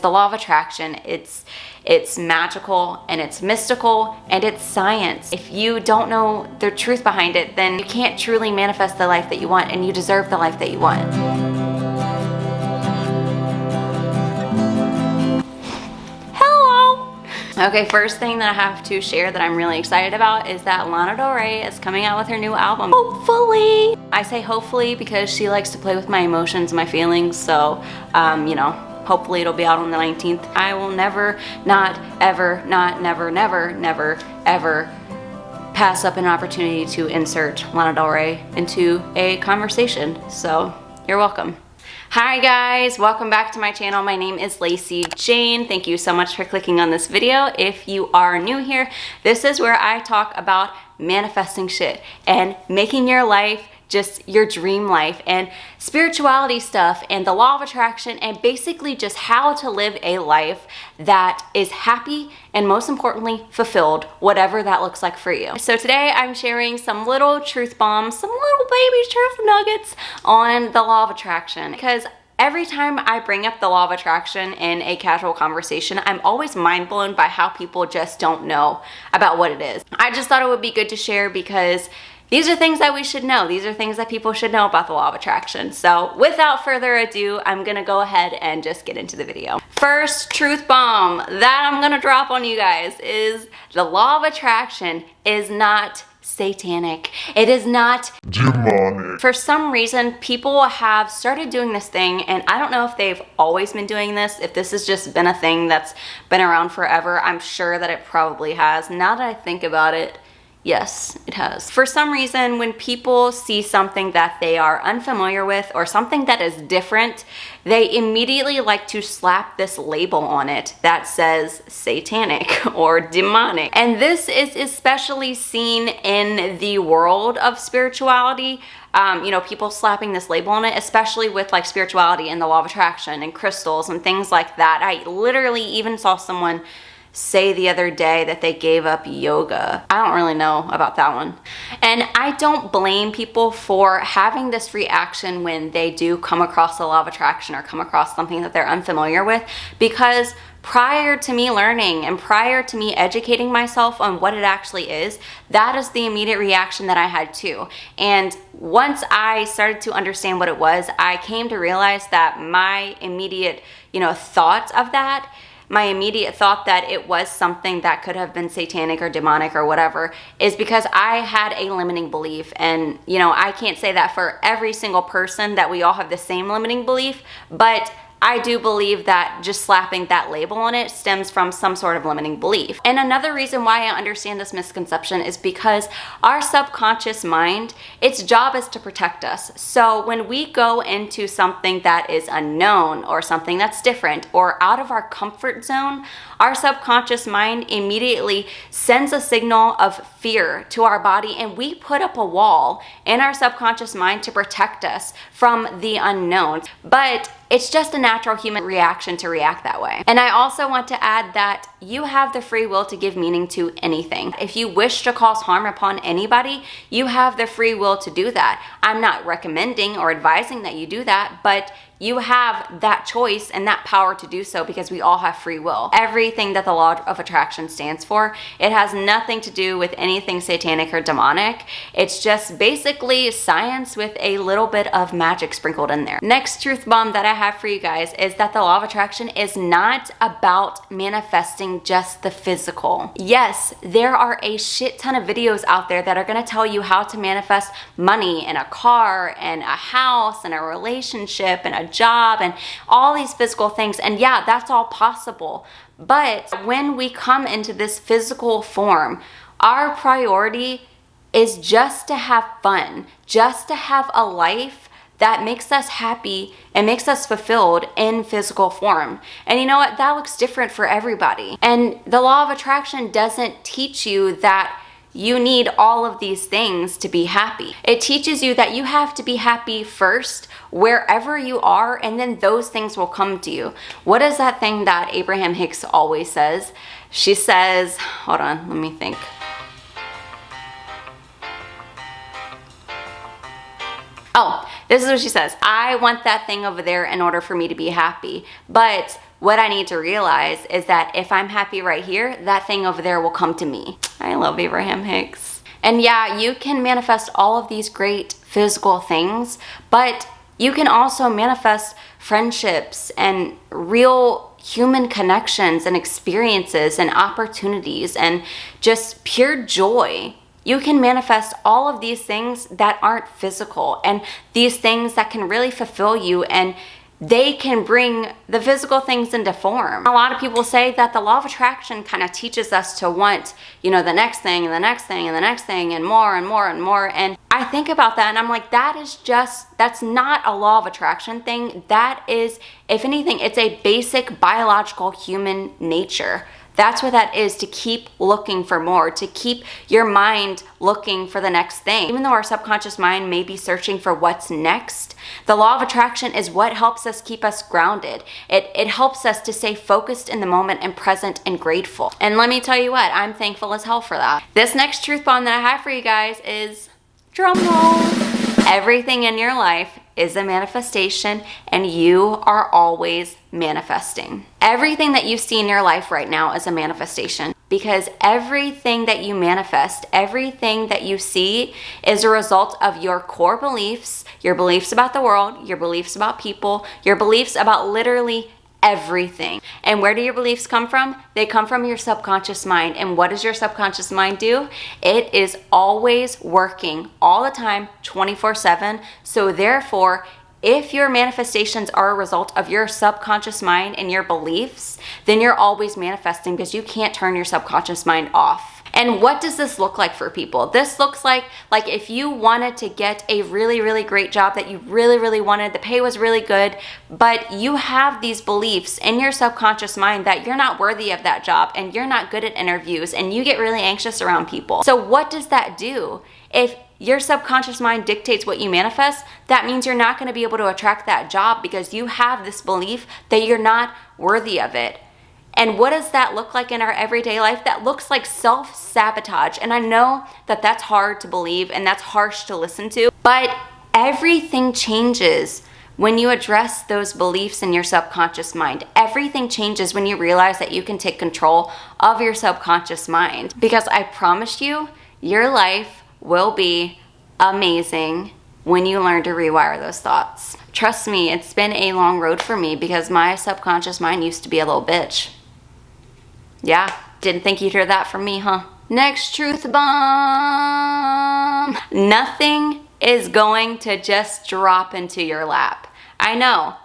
The law of attraction, it's magical and it's mystical and it's science. If you don't know the truth behind it, then you can't truly manifest the life that you want, and you deserve the life that you want. Hello! Okay, first thing that I have to share that I'm really excited about is that Lana Del Rey is coming out with her new album. Hopefully! I say hopefully because she likes to play with my emotions and my feelings, so, you know, hopefully it'll be out on the 19th. I will never, ever pass up an opportunity to insert Lana Del Rey into a conversation. So, you're welcome. Hi guys, welcome back to my channel. My name is Lacey Jane. Thank you so much for clicking on this video. If you are new here, this is where I talk about manifesting shit and making your life just your dream life, and spirituality stuff, and the law of attraction, and basically just how to live a life that is happy and, most importantly, fulfilled, whatever that looks like for you. So today I'm sharing some little truth bombs, some little baby truth nuggets on the law of attraction, because every time I bring up the law of attraction in a casual conversation, I'm always mind blown by how people just don't know about what it is. I just thought it would be good to share because these are things that we should know. These are things that people should know about the law of attraction. So without further ado, I'm gonna go ahead and just get into the video. First truth bomb that I'm gonna drop on you guys is the law of attraction is not satanic. It is not demonic. For some reason, people have started doing this thing, and I don't know if they've always been doing this, if this has just been a thing that's been around forever. I'm sure that it probably has. Now that I think about it, yes, it has. For some reason, when people see something that they are unfamiliar with or something that is different, they immediately like to slap this label on it that says satanic or demonic. And this is especially seen in the world of spirituality. You know, people slapping this label on it, especially with like spirituality and the law of attraction and crystals and things like that. I literally even saw someone say the other day that they gave up yoga. I don't really know about that one. And I don't blame people for having this reaction when they do come across the law of attraction or come across something that they're unfamiliar with, because prior to me learning and prior to me educating myself on what it actually is, that is the immediate reaction that I had too. And once I started to understand what it was, I came to realize that my immediate, thoughts of that, my immediate thought that it was something that could have been satanic or demonic or whatever, is because I had a limiting belief. And, I can't say that for every single person that we all have the same limiting belief, but I do believe that just slapping that label on it stems from some sort of limiting belief. And another reason why I understand this misconception is because our subconscious mind, its job is to protect us. So when we go into something that is unknown or something that's different or out of our comfort zone, our subconscious mind immediately sends a signal of fear to our body, and we put up a wall in our subconscious mind to protect us from the unknown. But it's just a natural human reaction to react that way. And I also want to add that you have the free will to give meaning to anything. If you wish to cause harm upon anybody, you have the free will to do that. I'm not recommending or advising that you do that, but you have that choice and that power to do so because we all have free will. Everything that the law of attraction stands for, it has nothing to do with anything satanic or demonic. It's just basically science with a little bit of magic sprinkled in there. Next truth bomb that I have for you guys is that the law of attraction is not about manifesting just the physical. Yes, there are a shit ton of videos out there that are gonna tell you how to manifest money and a car and a house and a relationship and a job and all these physical things. And yeah, that's all possible. But when we come into this physical form, our priority is just to have fun, just to have a life that makes us happy and makes us fulfilled in physical form. And you know what? That looks different for everybody. And the law of attraction doesn't teach you that you need all of these things to be happy. It teaches you that you have to be happy first wherever you are, and then those things will come to you. What is that thing that Abraham Hicks always says? She says, hold on, let me think. Oh, this is what she says. I want that thing over there in order for me to be happy. But what I need to realize is that if I'm happy right here, that thing over there will come to me. I love Abraham Hicks. And yeah, you can manifest all of these great physical things, but you can also manifest friendships and real human connections and experiences and opportunities and just pure joy. You can manifest all of these things that aren't physical, and these things that can really fulfill you, and they can bring the physical things into form. A lot of people say that the law of attraction kind of teaches us to want, the next thing and the next thing and the next thing and more and more and more. And I think about that and I'm like, that's not a law of attraction thing. That is, if anything, it's a basic biological human nature. That's what that is, to keep looking for more, to keep your mind looking for the next thing. Even though our subconscious mind may be searching for what's next, the law of attraction is what helps us keep us grounded. It helps us to stay focused in the moment and present and grateful. And let me tell you what, I'm thankful as hell for that. This next truth bomb that I have for you guys is, drum roll, everything in your life is a manifestation, and you are always manifesting. Everything that you see in your life right now is a manifestation, because everything that you manifest, everything that you see is a result of your core beliefs, your beliefs about the world, your beliefs about people, your beliefs about literally everything. And where do your beliefs come from? They come from your subconscious mind. And what does your subconscious mind do? It is always working all the time, 24/7. So therefore, if your manifestations are a result of your subconscious mind and your beliefs, then you're always manifesting, because you can't turn your subconscious mind off. And what does this look like for people? This looks like if you wanted to get a really, really great job that you really, really wanted, the pay was really good, but you have these beliefs in your subconscious mind that you're not worthy of that job and you're not good at interviews and you get really anxious around people. So what does that do? If your subconscious mind dictates what you manifest, that means you're not going to be able to attract that job, because you have this belief that you're not worthy of it. And what does that look like in our everyday life? That looks like self-sabotage. And I know that that's hard to believe and that's harsh to listen to, but everything changes when you address those beliefs in your subconscious mind. Everything changes when you realize that you can take control of your subconscious mind. Because I promise you, your life will be amazing when you learn to rewire those thoughts. Trust me, it's been a long road for me, because my subconscious mind used to be a little bitch. Yeah, didn't think you'd hear that from me, huh? Next truth bomb. Nothing is going to just drop into your lap. I know.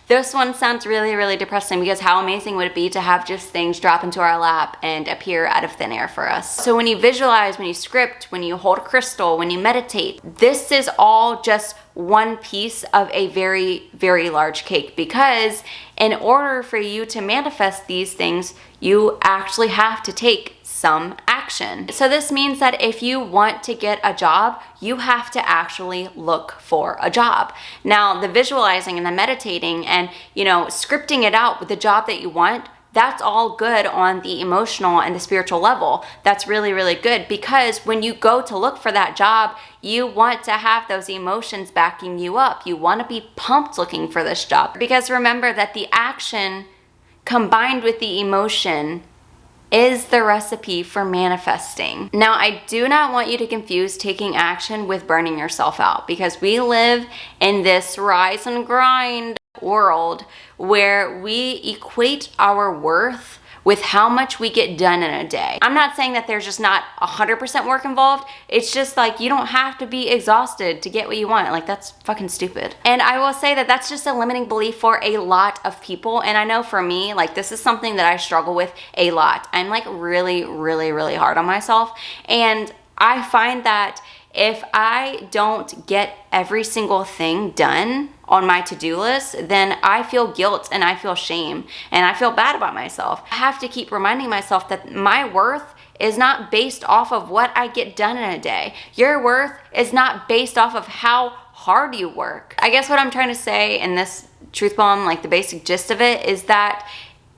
This one sounds really, really depressing, because how amazing would it be to have just things drop into our lap and appear out of thin air for us? So when you visualize, when you script, when you hold a crystal, when you meditate, this is all just one piece of a very, very large cake, because in order for you to manifest these things, you actually have to take some action. So this means that if you want to get a job, you have to actually look for a job. Now, the visualizing and the meditating and, scripting it out with the job that you want, that's all good on the emotional and the spiritual level. That's really, really good, because when you go to look for that job, you want to have those emotions backing you up. You want to be pumped looking for this job, because remember that the action combined with the emotion is the recipe for manifesting. Now, I do not want you to confuse taking action with burning yourself out, because we live in this rise and grind world where we equate our worth with how much we get done in a day. I'm not saying that there's just not 100% work involved. It's just like, you don't have to be exhausted to get what you want. Like, that's fucking stupid. And I will say that that's just a limiting belief for a lot of people. And I know for me, this is something that I struggle with a lot. I'm really, really, really hard on myself. And I find that if I don't get every single thing done on my to-do list, then I feel guilt and I feel shame and I feel bad about myself. I have to keep reminding myself that my worth is not based off of what I get done in a day. Your worth is not based off of how hard you work. I guess what I'm trying to say in this truth bomb, the basic gist of it, is that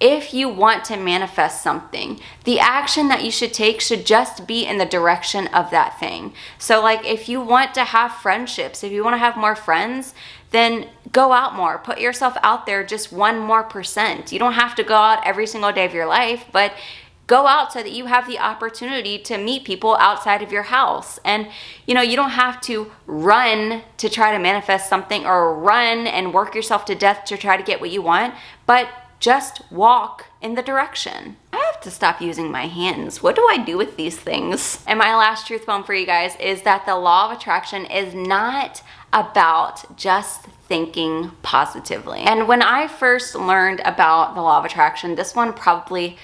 if you want to manifest something, the action that you should take should just be in the direction of that thing. So like if you want to have friendships, if you want to have more friends, then go out more, put yourself out there just 1% more. You don't have to go out every single day of your life, but go out so that you have the opportunity to meet people outside of your house. And you don't have to run to try to manifest something or run and work yourself to death to try to get what you want, but just walk in the direction. I have to stop using my hands. What do I do with these things? And my last truth bomb for you guys is that the law of attraction is not about just thinking positively. And when I first learned about the law of attraction, this one probably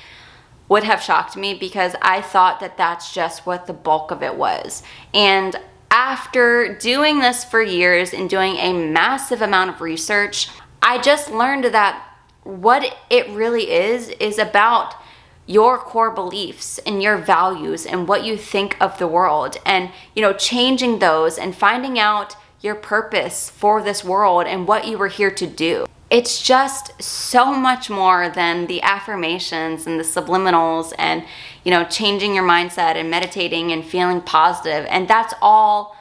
would have shocked me because I thought that that's just what the bulk of it was. And after doing this for years and doing a massive amount of research, I just learned that what it really is about your core beliefs and your values and what you think of the world, and changing those and finding out your purpose for this world and what you were here to do. It's just so much more than the affirmations and the subliminals and changing your mindset and meditating and feeling positive, and that's all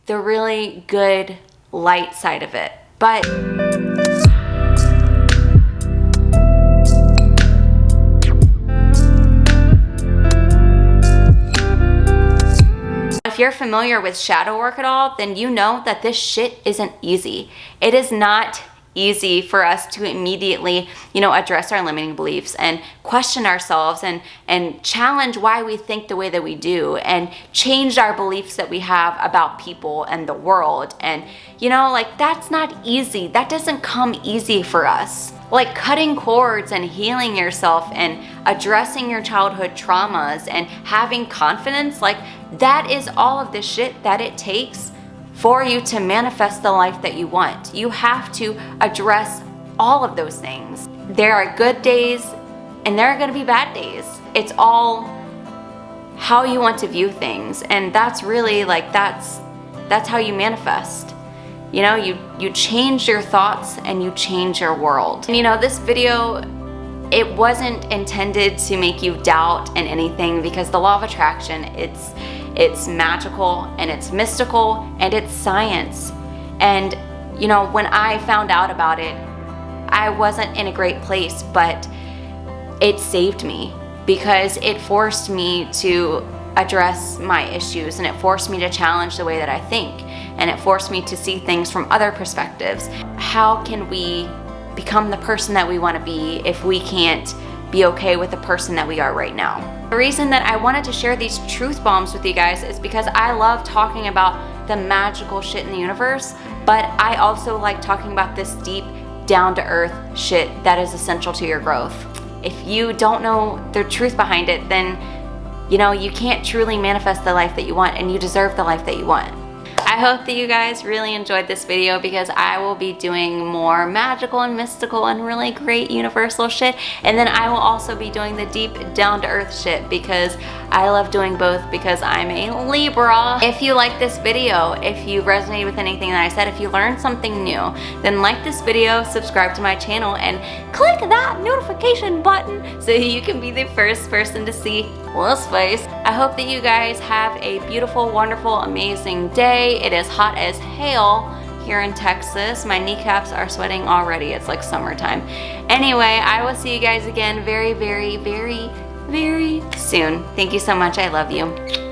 the really good light side of it. But if you're familiar with shadow work at all, then you know that this shit isn't easy. It is not easy for us to immediately, address our limiting beliefs and question ourselves and challenge why we think the way that we do and change our beliefs that we have about people and the world. And, that's not easy. That doesn't come easy for us. Like cutting cords and healing yourself and addressing your childhood traumas and having confidence, like that is all of the shit that it takes for you to manifest the life that you want. You have to address all of those things. There are good days and there are going to be bad days. It's all how you want to view things, and that's really that's how you manifest. You change your thoughts and you change your world. And this video, it wasn't intended to make you doubt in anything, because the law of attraction, it's magical and it's mystical and it's science. And when I found out about it, I wasn't in a great place, but it saved me because it forced me to address my issues, and it forced me to challenge the way that I think, and it forced me to see things from other perspectives. How can we become the person that we want to be if we can't be okay with the person that we are right now? The reason that I wanted to share these truth bombs with you guys is because I love talking about the magical shit in the universe, but I also like talking about this deep, down-to-earth shit that is essential to your growth. If you don't know the truth behind it, then you can't truly manifest the life that you want, and you deserve the life that you want. I hope that you guys really enjoyed this video, because I will be doing more magical and mystical and really great universal shit, and then I will also be doing the deep, down-to-earth shit, because I love doing both, because I'm a Libra. If you like this video, if you resonated with anything that I said, if you learned something new, then like this video, subscribe to my channel, and click that notification button so you can be the first person to see this face. I hope that you guys have a beautiful, wonderful, amazing day. It is hot as hell here in Texas. My kneecaps are sweating already. It's like summertime. Anyway, I will see you guys again very, very, very, very soon. Thank you so much. I love you.